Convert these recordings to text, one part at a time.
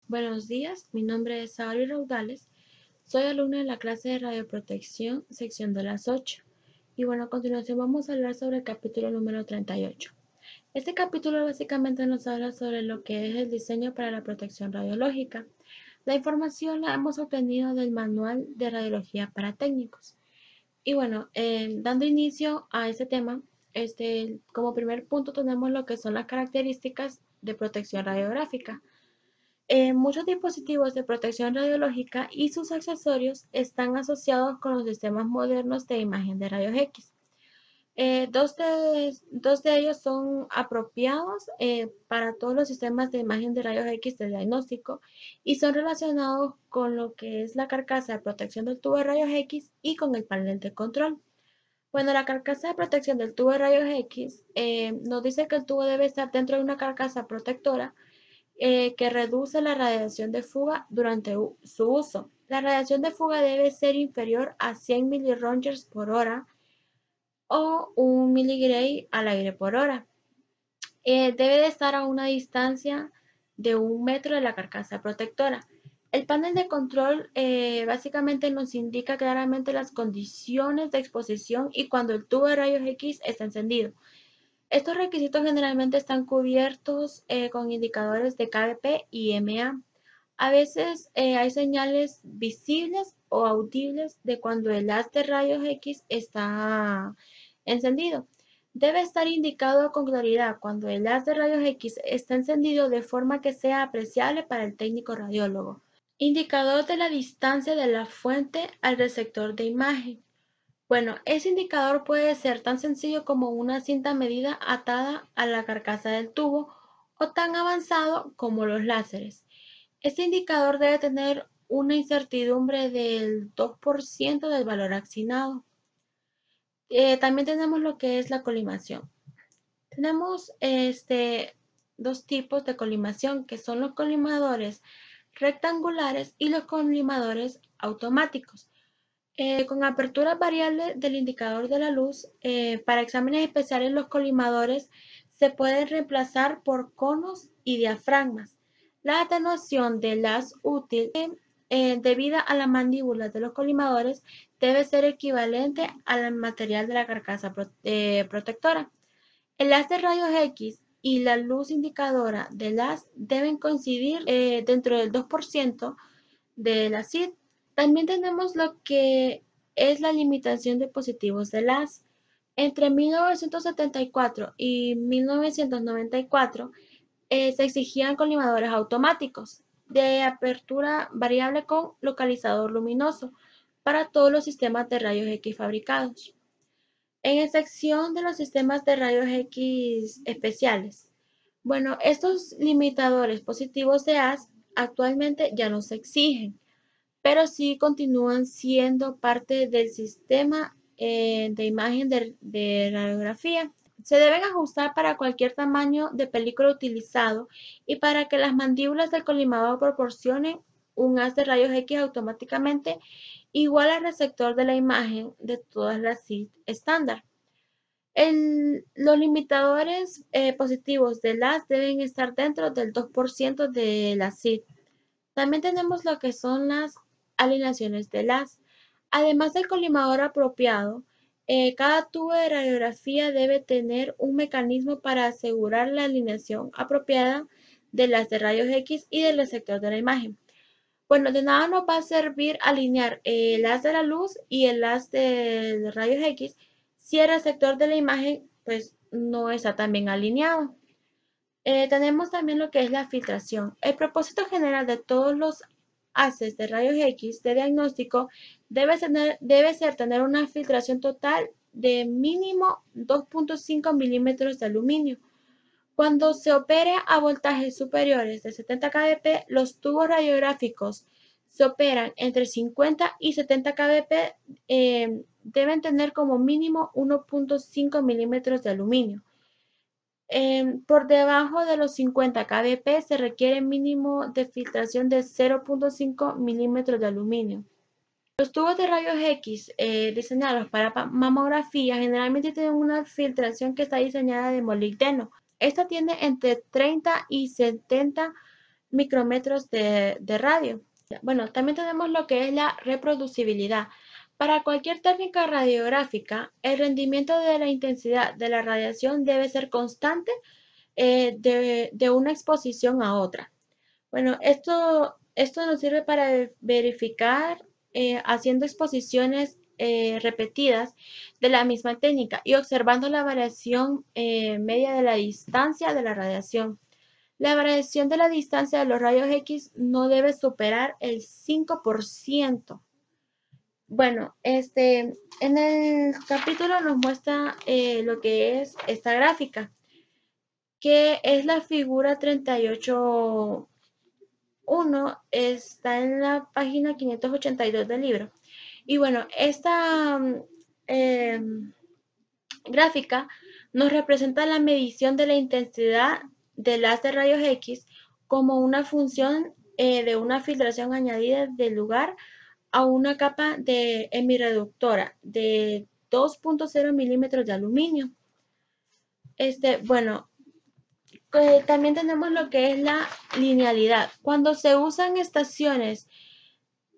Buenos días, mi nombre es Saori Raudales, soy alumna de la clase de radioprotección, sección de las 8. Y bueno, a continuación vamos a hablar sobre el capítulo número 38. Este capítulo básicamente nos habla sobre lo que es el diseño para la protección radiológica. La información la hemos obtenido del Manual de Radiología para Técnicos. Y bueno, dando inicio a este tema, como primer punto tenemos lo que son las características de protección radiográfica. Muchos dispositivos de protección radiológica y sus accesorios están asociados con los sistemas modernos de imagen de rayos X. Dos de ellos son apropiados para todos los sistemas de imagen de rayos X de diagnóstico y son relacionados con lo que es la carcasa de protección del tubo de rayos X y con el panel de control. Bueno, la carcasa de protección del tubo de rayos X nos dice que el tubo debe estar dentro de una carcasa protectora que reduce la radiación de fuga durante su uso. La radiación de fuga debe ser inferior a 100 milirongers por hora o 1 miligray al aire por hora. Debe de estar a una distancia de 1 metro de la carcasa protectora. El panel de control básicamente nos indica claramente las condiciones de exposición y cuando el tubo de rayos X está encendido. Estos requisitos generalmente están cubiertos con indicadores de kbp y ma. A veces hay señales visibles o audibles de cuando el haz de rayos X está encendido. Debe estar indicado con claridad cuando el haz de rayos X está encendido de forma que sea apreciable para el técnico radiólogo. Indicador de la distancia de la fuente al receptor de imagen. Bueno, ese indicador puede ser tan sencillo como una cinta medida atada a la carcasa del tubo o tan avanzado como los láseres. Este indicador debe tener una incertidumbre del 2% del valor asignado. También tenemos lo que es la colimación. Tenemos dos tipos de colimación que son los colimadores rectangulares y los colimadores automáticos. Con apertura variable del indicador de la luz, para exámenes especiales los colimadores se pueden reemplazar por conos y diafragmas. La atenuación del haz útil debida a la mandíbula de los colimadores debe ser equivalente al material de la carcasa protectora. El haz de rayos X y la luz indicadora del haz deben coincidir dentro del 2% de la CID. También tenemos lo que es la limitación de positivos de LAS. Entre 1974 y 1994 se exigían colimadores automáticos de apertura variable con localizador luminoso para todos los sistemas de rayos X fabricados. En excepción de los sistemas de rayos X especiales. Bueno, estos limitadores positivos de AS actualmente ya no se exigen, pero sí continúan siendo parte del sistema de imagen de radiografía. Se deben ajustar para cualquier tamaño de película utilizado y para que las mandíbulas del colimador proporcionen un haz de rayos X automáticamente igual al receptor de la imagen de todas las CID estándar. Los limitadores positivos del haz deben estar dentro del 2% de la CID. También tenemos lo que son las alineaciones de LAS. Además del colimador apropiado, cada tubo de radiografía debe tener un mecanismo para asegurar la alineación apropiada de las de rayos X y del receptor de la imagen. Bueno, de nada nos va a servir alinear el haz de la luz y el haz de rayos X si el receptor de la imagen pues no está tan bien alineado. Tenemos también lo que es la filtración. El propósito general de todos los haces de rayos X de diagnóstico debe ser tener una filtración total de mínimo 2.5 milímetros de aluminio. Cuando se opere a voltajes superiores de 70 kbp, los tubos radiográficos se operan entre 50 y 70 kbp, deben tener como mínimo 1.5 milímetros de aluminio. Por debajo de los 50 kbp se requiere mínimo de filtración de 0.5 milímetros de aluminio. Los tubos de rayos X diseñados para mamografía generalmente tienen una filtración que está diseñada de molibdeno. Esta tiene entre 30 y 70 micrómetros de radio. Bueno, también tenemos lo que es la reproducibilidad. Para cualquier técnica radiográfica, el rendimiento de la intensidad de la radiación debe ser constante de una exposición a otra. Bueno, esto nos sirve para verificar haciendo exposiciones repetidas de la misma técnica y observando la variación media de la distancia de la radiación. La variación de la distancia de los rayos X no debe superar el 5%. Bueno, en el capítulo nos muestra lo que es esta gráfica, que es la figura 38.1, está en la página 582 del libro. Y bueno, esta eh, gráfica nos representa la medición de la intensidad del haz de rayos X como una función de una filtración añadida del lugar a una capa de hemireductora de 2.0 milímetros de aluminio. Bueno, también tenemos lo que es la linealidad. Cuando se usan estaciones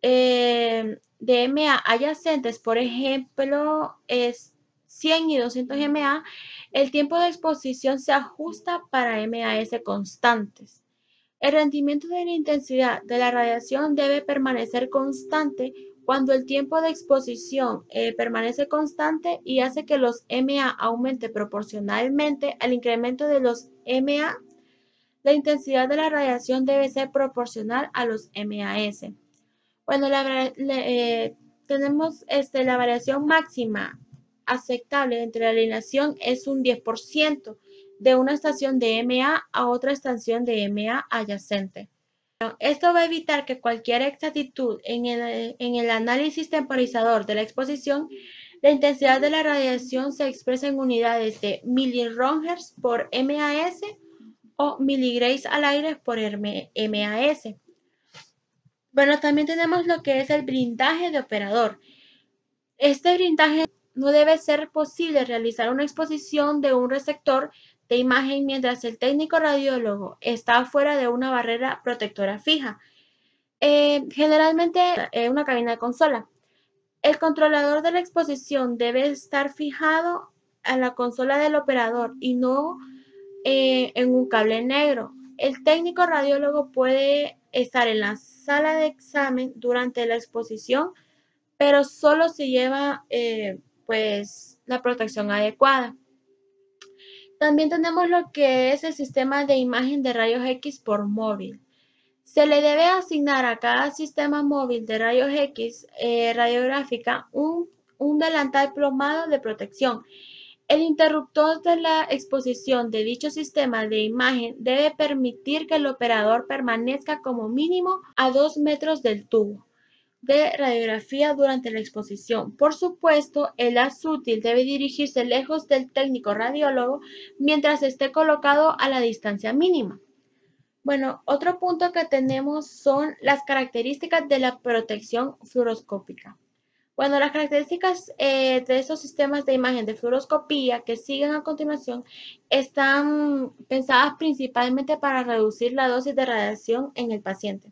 de MA adyacentes, por ejemplo, es 100 y 200 MA, el tiempo de exposición se ajusta para MAS constantes. El rendimiento de la intensidad de la radiación debe permanecer constante cuando el tiempo de exposición permanece constante y hace que los MA aumente proporcionalmente al incremento de los MA. La intensidad de la radiación debe ser proporcional a los MAS. Bueno, tenemos la variación máxima aceptable entre la alineación es un 10% de una estación de MA a otra estación de MA adyacente. Esto va a evitar que cualquier exactitud en el análisis temporizador de la exposición, la intensidad de la radiación se expresa en unidades de miliröntgens por MAS o miligrays al aire por MAS. Bueno, también tenemos lo que es el blindaje de operador. Este blindaje no debe ser posible realizar una exposición de un receptor de imagen mientras el técnico radiólogo está fuera de una barrera protectora fija, generalmente una cabina de consola. El controlador de la exposición debe estar fijado a la consola del operador y no en un cable negro. El técnico radiólogo puede estar en la sala de examen durante la exposición, pero solo si lleva pues la protección adecuada. También tenemos lo que es el sistema de imagen de rayos X por móvil. Se le debe asignar a cada sistema móvil de rayos X radiográfica un delantal plomado de protección. El interruptor de la exposición de dicho sistema de imagen debe permitir que el operador permanezca como mínimo a 2 metros del tubo de radiografía durante la exposición. Por supuesto, el haz útil debe dirigirse lejos del técnico radiólogo mientras esté colocado a la distancia mínima. Bueno, otro punto que tenemos son las características de la protección fluoroscópica. Bueno, las características de estos sistemas de imagen de fluoroscopía que siguen a continuación están pensadas principalmente para reducir la dosis de radiación en el paciente.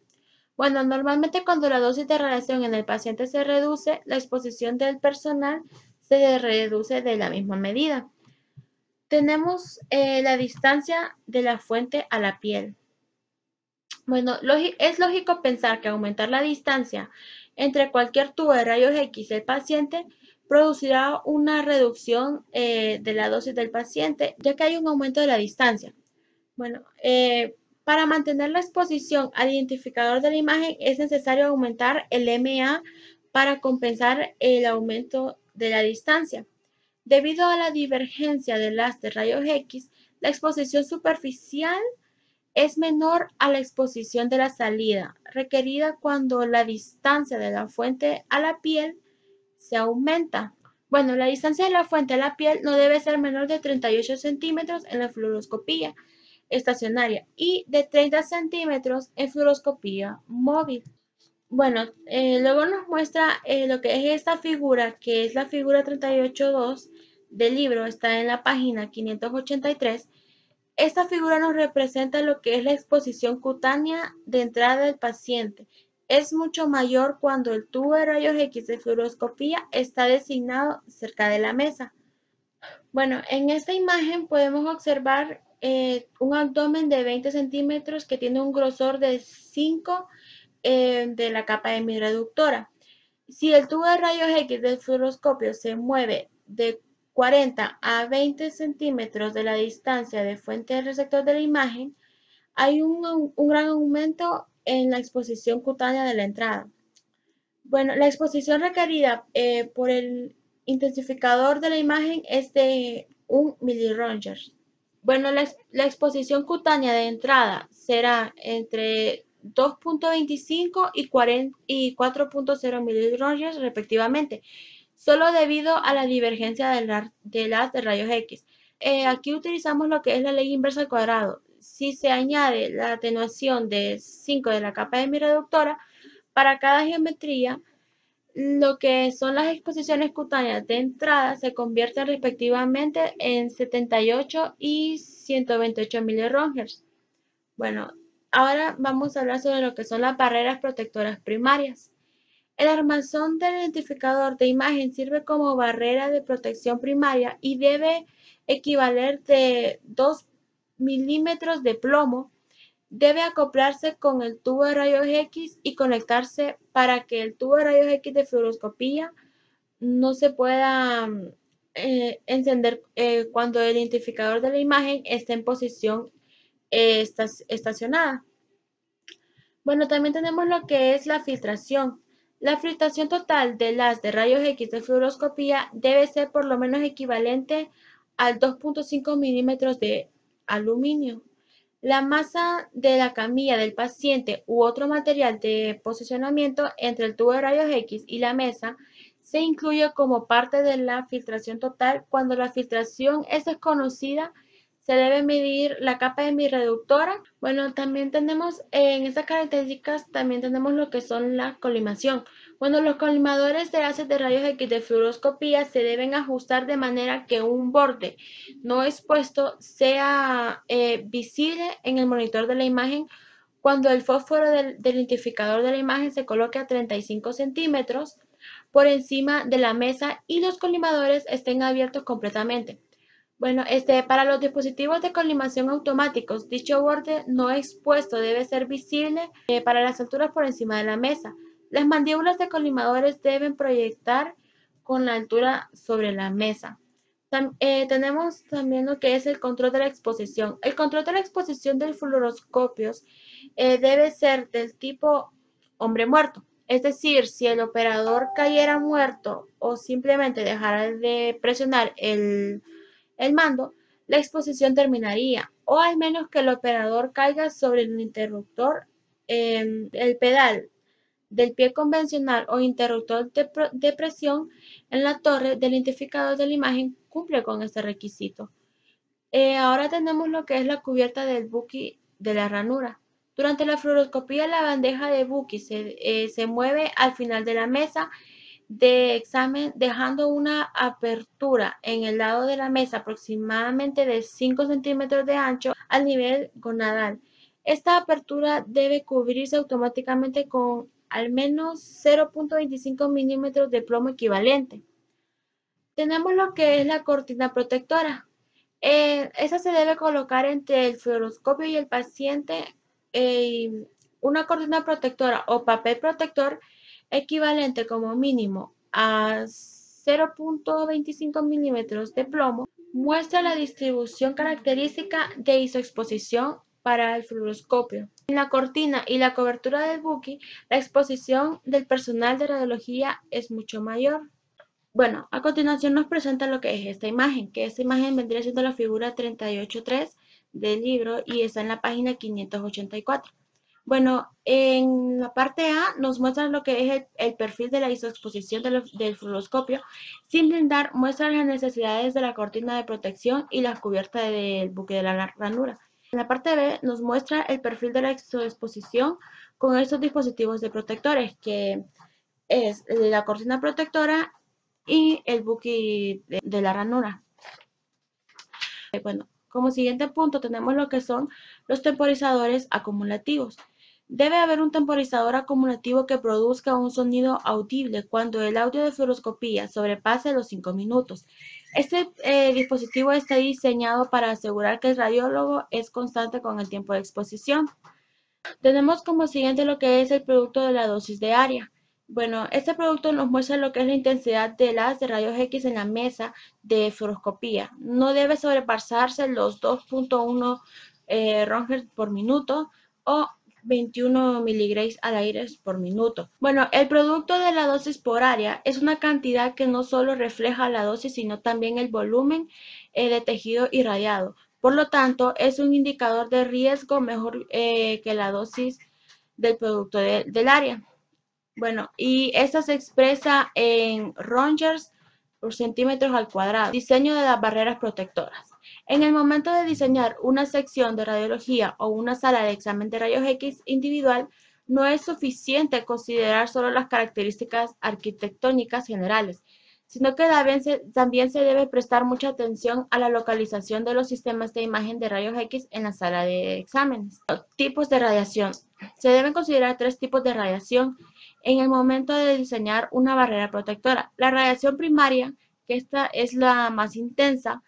Bueno, normalmente cuando la dosis de radiación en el paciente se reduce, la exposición del personal se reduce de la misma medida. Tenemos la distancia de la fuente a la piel. Bueno, es lógico pensar que aumentar la distancia entre cualquier tubo de rayos X del paciente producirá una reducción de la dosis del paciente, ya que hay un aumento de la distancia. Bueno, para mantener la exposición al identificador de la imagen es necesario aumentar el MA para compensar el aumento de la distancia. Debido a la divergencia del haz de rayos X, la exposición superficial es menor a la exposición de la salida, requerida cuando la distancia de la fuente a la piel se aumenta. Bueno, la distancia de la fuente a la piel no debe ser menor de 38 centímetros en la fluoroscopía estacionaria y de 30 centímetros en fluoroscopía móvil. Bueno, luego nos muestra lo que es esta figura, que es la figura 38.2 del libro, está en la página 583. Esta figura nos representa lo que es la exposición cutánea de entrada del paciente. Es mucho mayor cuando el tubo de rayos X de fluoroscopía está designado cerca de la mesa. Bueno, en esta imagen podemos observar un abdomen de 20 centímetros que tiene un grosor de 5 de la capa hemireductora. Si el tubo de rayos X del fluoroscopio se mueve de 40 a 20 centímetros de la distancia de fuente del receptor de la imagen, hay un gran aumento en la exposición cutánea de la entrada. Bueno, la exposición requerida por el intensificador de la imagen es de 1 miliröntgen. Bueno, la exposición cutánea de entrada será entre 2.25 y 4.0 miliröntgen respectivamente, solo debido a la divergencia de las de rayos X. Aquí utilizamos lo que es la ley inversa al cuadrado. Si se añade la atenuación de 5 de la capa hemireductora, para cada geometría, lo que son las exposiciones cutáneas de entrada se convierten respectivamente en 78 y 128 miliröntgen. Bueno, ahora vamos a hablar sobre lo que son las barreras protectoras primarias. El armazón del identificador de imagen sirve como barrera de protección primaria y debe equivaler de 2 milímetros de plomo. Debe acoplarse con el tubo de rayos X y conectarse para que el tubo de rayos X de fluoroscopía no se pueda encender cuando el identificador de la imagen esté en posición estacionada. Bueno, también tenemos lo que es la filtración. La filtración total de las de rayos X de fluoroscopía debe ser por lo menos equivalente al 2.5 milímetros de aluminio. La masa de la camilla del paciente u otro material de posicionamiento entre el tubo de rayos X y la mesa se incluye como parte de la filtración total. Cuando la filtración es desconocida, se debe medir la capa hemireductora. Bueno, también tenemos en estas características, también tenemos lo que son la colimación. Bueno, los colimadores de haces de rayos X de fluoroscopía se deben ajustar de manera que un borde no expuesto sea visible en el monitor de la imagen cuando el fósforo del identificador de la imagen se coloque a 35 centímetros por encima de la mesa y los colimadores estén abiertos completamente. Bueno, para los dispositivos de colimación automáticos, dicho borde no expuesto debe ser visible para las alturas por encima de la mesa. Las mandíbulas de colimadores deben proyectar con la altura sobre la mesa. Tenemos también lo que es el control de la exposición. El control de la exposición del fluoroscopios debe ser del tipo hombre muerto. Es decir, si el operador cayera muerto o simplemente dejara de presionar el mando, la exposición terminaría, o al menos que el operador caiga sobre el interruptor, el pedal del pie convencional o interruptor de presión en la torre del identificador de la imagen cumple con este requisito. Ahora tenemos lo que es la cubierta del Bucky de la ranura. Durante la fluoroscopía, la bandeja de Bucky se mueve al final de la mesa de examen, dejando una apertura en el lado de la mesa aproximadamente de 5 centímetros de ancho al nivel gonadal. Esta apertura debe cubrirse automáticamente con al menos 0.25 milímetros de plomo equivalente. Tenemos lo que es la cortina protectora. Esa se debe colocar entre el fluoroscopio y el paciente. Una cortina protectora o papel protector equivalente como mínimo a 0.25 milímetros de plomo muestra la distribución característica de isoexposición para el fluoroscopio. En la cortina y la cobertura del Bucky, la exposición del personal de radiología es mucho mayor. Bueno, a continuación nos presenta lo que es esta imagen, que esta imagen vendría siendo la figura 38.3 del libro y está en la página 584. Bueno, en la parte A nos muestra lo que es el perfil de la isoexposición del fluoroscopio. Sin blindar, muestra las necesidades de la cortina de protección y la cubierta del buque de la ranura. En la parte B nos muestra el perfil de la isoexposición con estos dispositivos de protectores, que es la cortina protectora y el buque de la ranura. Bueno, Como siguiente punto tenemos lo que son los temporizadores acumulativos. Debe haber un temporizador acumulativo que produzca un sonido audible cuando el audio de fluoroscopía sobrepase los 5 minutos. Este dispositivo está diseñado para asegurar que el radiólogo es constante con el tiempo de exposición. Tenemos como siguiente lo que es el producto de la dosis de área. Bueno, este producto nos muestra lo que es la intensidad de las de rayos X en la mesa de fluoroscopía. No debe sobrepasarse los 2.1 Röntgen por minuto o 21 miligramas al aire por minuto. Bueno, el producto de la dosis por área es una cantidad que no solo refleja la dosis, sino también el volumen de tejido irradiado. Por lo tanto, es un indicador de riesgo mejor que la dosis del producto del área. Bueno, y esta se expresa en Röntgens por centímetros al cuadrado. Diseño de las barreras protectoras. En el momento de diseñar una sección de radiología o una sala de examen de rayos X individual, no es suficiente considerar solo las características arquitectónicas generales, sino que también se debe prestar mucha atención a la localización de los sistemas de imagen de rayos X en la sala de exámenes. Tipos de radiación. Se deben considerar 3 tipos de radiación en el momento de diseñar una barrera protectora. La radiación primaria, que esta es la más intensa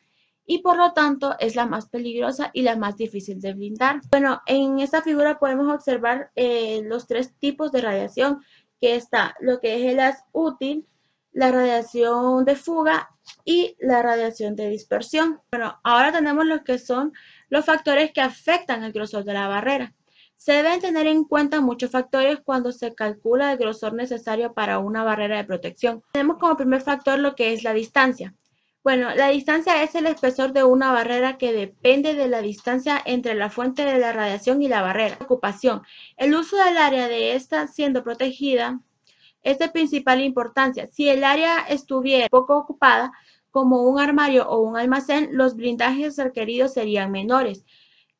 y por lo tanto es la más peligrosa y la más difícil de blindar. Bueno, en esta figura podemos observar los 3 tipos de radiación, que está lo que es el haz útil, la radiación de fuga y la radiación de dispersión. Bueno, ahora tenemos lo que son los factores que afectan el grosor de la barrera. Se deben tener en cuenta muchos factores cuando se calcula el grosor necesario para una barrera de protección. Tenemos como primer factor lo que es la distancia. Bueno, la distancia es el espesor de una barrera que depende de la distancia entre la fuente de la radiación y la barrera. Ocupación. El uso del área de esta siendo protegida es de principal importancia. Si el área estuviera poco ocupada, como un armario o un almacén, los blindajes requeridos serían menores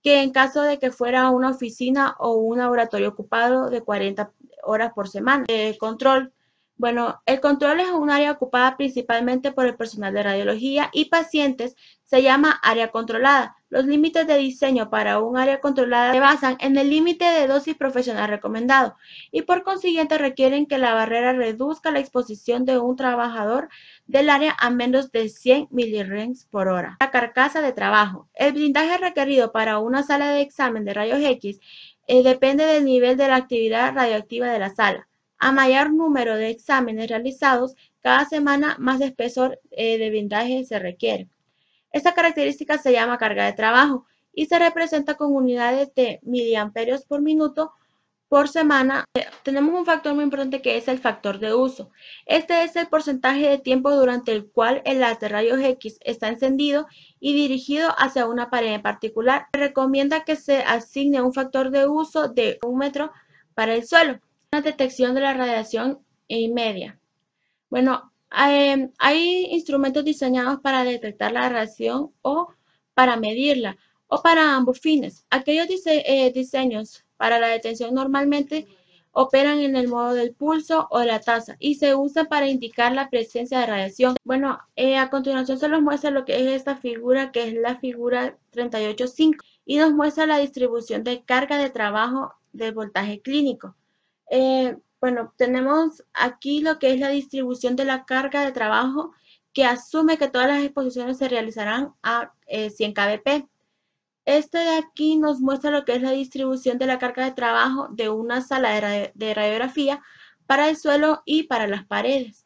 que en caso de que fuera una oficina o un laboratorio ocupado de 40 horas por semana. Control. Bueno, el control es un área ocupada principalmente por el personal de radiología y pacientes, se llama área controlada. Los límites de diseño para un área controlada se basan en el límite de dosis profesional recomendado y por consiguiente requieren que la barrera reduzca la exposición de un trabajador del área a menos de 100 milirems por hora. La carcasa de trabajo. El blindaje requerido para una sala de examen de rayos X depende del nivel de la actividad radioactiva de la sala. A mayor número de exámenes realizados cada semana, más espesor de blindaje se requiere. Esta característica se llama carga de trabajo y se representa con unidades de miliamperios por minuto por semana. Tenemos un factor muy importante que es el factor de uso. Este es el porcentaje de tiempo durante el cual el haz de rayos X está encendido y dirigido hacia una pared en particular. Se recomienda que se asigne un factor de uso de 1 metro para el suelo. Una detección de la radiación media. Bueno, hay instrumentos diseñados para detectar la radiación o para medirla o para ambos fines. Aquellos diseños para la detección normalmente operan en el modo del pulso o de la tasa y se usan para indicar la presencia de radiación. Bueno, a continuación se nos muestra lo que es esta figura, que es la figura 38.5 y nos muestra la distribución de carga de trabajo del voltaje clínico. Bueno, tenemos aquí lo que es la distribución de la carga de trabajo que asume que todas las exposiciones se realizarán a 100 kbp. Este de aquí nos muestra lo que es la distribución de la carga de trabajo de una sala de radiografía para el suelo y para las paredes.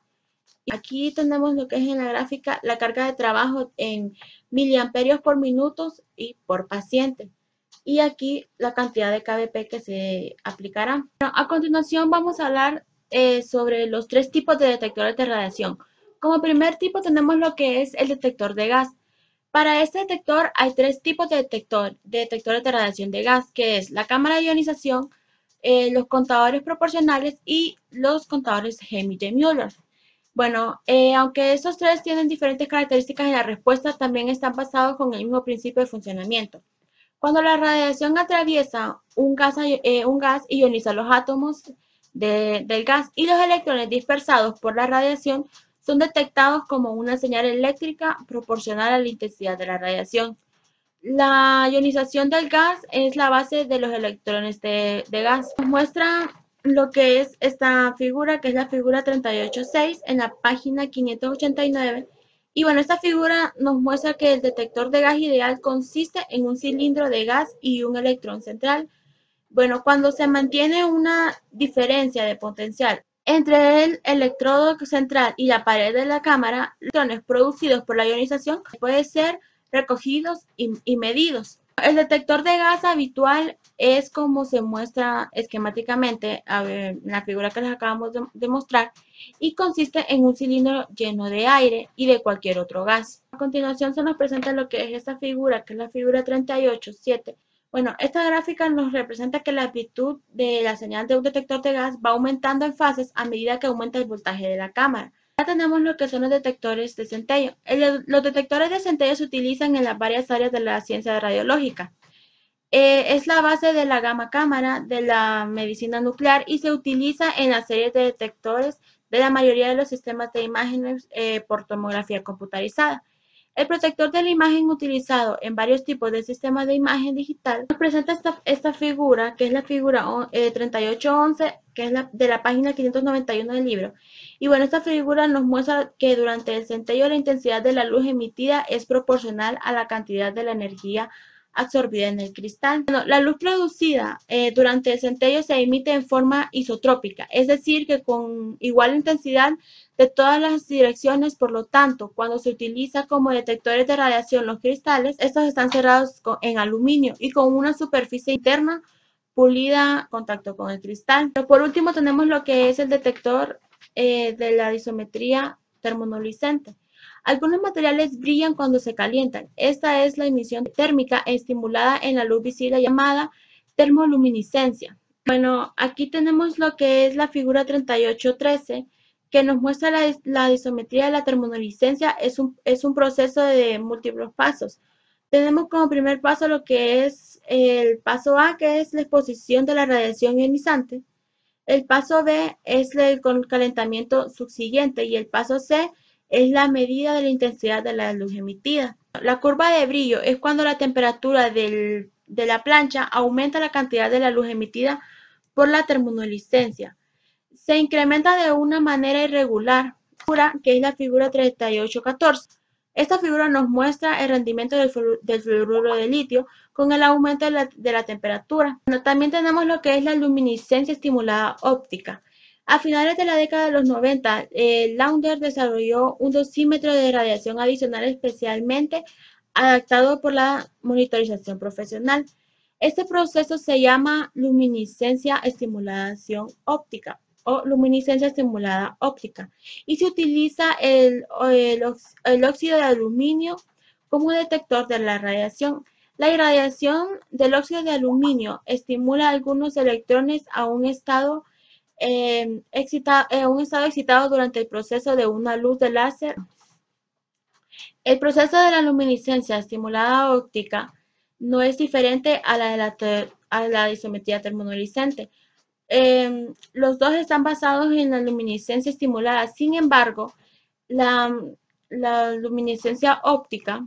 Aquí tenemos lo que es en la gráfica la carga de trabajo en miliamperios por minutos y por paciente. Y aquí la cantidad de kbp que se aplicará. Bueno, a continuación vamos a hablar sobre los 3 tipos de detectores de radiación. Como primer tipo tenemos lo que es el detector de gas. Para este detector hay 3 tipos de detectores de radiación de gas, que es la cámara de ionización, los contadores proporcionales y los contadores Hemi de Müller. Bueno, aunque estos 3 tienen diferentes características en la respuesta, también están basados con el mismo principio de funcionamiento. Cuando la radiación atraviesa un gas ioniza los átomos del gas y los electrones dispersados por la radiación son detectados como una señal eléctrica proporcional a la intensidad de la radiación. La ionización del gas es la base de los electrones de gas. Nos muestra lo que es esta figura, que es la figura 38.6 en la página 589. Y bueno, esta figura nos muestra que el detector de gas ideal consiste en un cilindro de gas y un electrón central. Bueno, cuando se mantiene una diferencia de potencial entre el electrodo central y la pared de la cámara, los electrones producidos por la ionización pueden ser recogidos y medidos. El detector de gas habitual es como se muestra esquemáticamente en la figura que les acabamos de mostrar, y consiste en un cilindro lleno de aire y de cualquier otro gas. A continuación se nos presenta lo que es esta figura, que es la figura 38.7. Bueno, esta gráfica nos representa que la amplitud de la señal de un detector de gas va aumentando en fases a medida que aumenta el voltaje de la cámara. Ya tenemos lo que son los detectores de centello. Los detectores de centello se utilizan en las varias áreas de la ciencia radiológica. Es la base de la gamma cámara de la medicina nuclear y se utiliza en la serie de detectores de la mayoría de los sistemas de imágenes por tomografía computarizada. El protector de la imagen utilizado en varios tipos de sistemas de imagen digital nos presenta esta figura, que es la figura 3811, que es de la página 591 del libro. Y bueno, esta figura nos muestra que durante el centello la intensidad de la luz emitida es proporcional a la cantidad de la energía absorbida en el cristal. Bueno, la luz producida durante el centello se emite en forma isotrópica, es decir, que con igual intensidad de todas las direcciones. Por lo tanto, cuando se utiliza como detectores de radiación los cristales, estos están cerrados en aluminio y con una superficie interna pulida en contacto con el cristal. Pero por último tenemos lo que es el detector de la disometría termoluminiscente. Algunos materiales brillan cuando se calientan. Esta es la emisión térmica estimulada en la luz visible llamada termoluminiscencia. Bueno, aquí tenemos lo que es la figura 3813, que nos muestra la disometría de la termoluminiscencia. Es un proceso de múltiples pasos. Tenemos como primer paso lo que es el paso A, que es la exposición de la radiación ionizante. El paso B es el calentamiento subsiguiente y el paso C es la medida de la intensidad de la luz emitida. La curva de brillo es cuando la temperatura de la plancha aumenta la cantidad de la luz emitida por la termoluminiscencia. Se incrementa de una manera irregular, que es la figura 3814. Esta figura nos muestra el rendimiento del fluoruro de litio con el aumento de la temperatura. Bueno, también tenemos lo que es la luminiscencia estimulada óptica. A finales de la década de los 90, Launder desarrolló un dosímetro de radiación adicional especialmente adaptado por la monitorización profesional. Este proceso se llama luminiscencia estimulación óptica o luminiscencia estimulada óptica, y se utiliza el óxido de aluminio como detector de la radiación. La irradiación del óxido de aluminio estimula algunos electrones a un estado excitado durante el proceso de una luz de láser. El proceso de la luminiscencia estimulada óptica no es diferente a la disometría termoluminiscente. Los dos están basados en la luminiscencia estimulada. Sin embargo, la, la luminiscencia óptica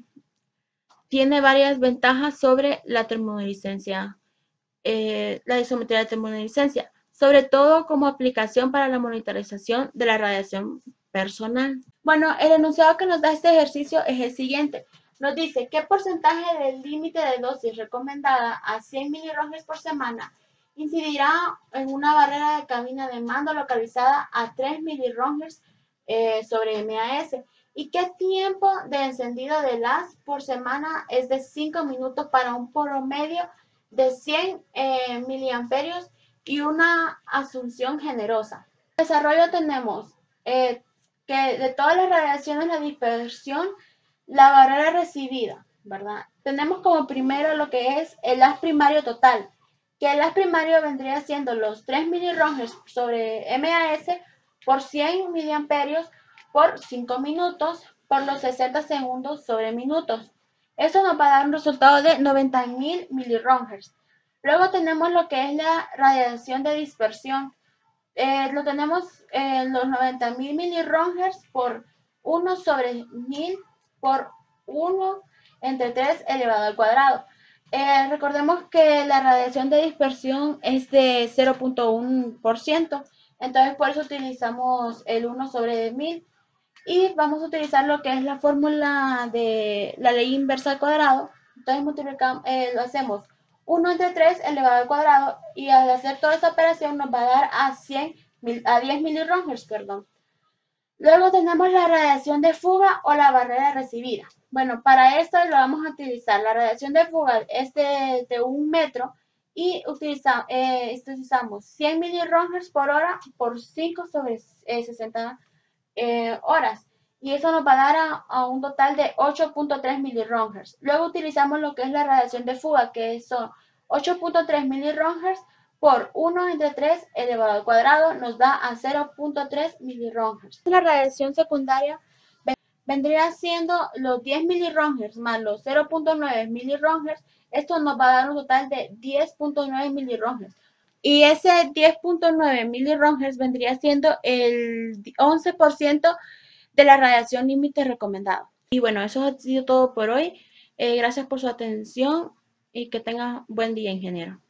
tiene varias ventajas sobre la termoluminiscencia, la isometría de termoluminiscencia, sobre todo como aplicación para la monitorización de la radiación personal. Bueno, el enunciado que nos da este ejercicio es el siguiente. Nos dice qué porcentaje del límite de dosis recomendada a 100 milirohmers por semana incidirá en una barrera de cabina de mando localizada a 3 milirohmers sobre MAS, y qué tiempo de encendido de LAS por semana es de 5 minutos para un promedio de 100 miliamperios y una asunción generosa. En desarrollo tenemos que de todas las radiaciones, la dispersión, la barrera recibida, ¿verdad? Tenemos como primero lo que es el haz primario total, que el haz primario vendría siendo los 3 milirohmers sobre MAS por 100 miliamperios por 5 minutos por los 60 segundos sobre minutos. Esto nos va a dar un resultado de 90.000 milirohmers. Luego tenemos lo que es la radiación de dispersión. Lo tenemos en los 90.000 milirohmers por 1 sobre 1000 por 1 entre 3 elevado al cuadrado. Recordemos que la radiación de dispersión es de 0,1%, entonces por eso utilizamos el 1 sobre 1000 y vamos a utilizar lo que es la fórmula de la ley inversa al cuadrado. Entonces lo hacemos 1 entre 3 elevado al cuadrado y al hacer toda esta operación nos va a dar a 10 milirroentgens, perdón. Luego tenemos la radiación de fuga o la barrera recibida. Bueno, para esto lo vamos a utilizar. La radiación de fuga es de 1 metro y utilizamos 100 milirroentgens por hora por 5 sobre 60 horas. Y eso nos va a dar a un total de 8,3 milirroentgens. Luego utilizamos lo que es la radiación de fuga, que son 8,3 milirroentgens por 1 entre 3 elevado al cuadrado nos da a 0,3 milirroentgens. La radiación secundaria vendría siendo los 10 milirroentgens más los 0,9 milirroentgens. Esto nos va a dar un total de 10,9 milirroentgens. Y ese 10,9 milirroentgens vendría siendo el 11% de la radiación límite recomendada. Y bueno, eso ha sido todo por hoy. Gracias por su atención y que tengan buen día, ingeniero.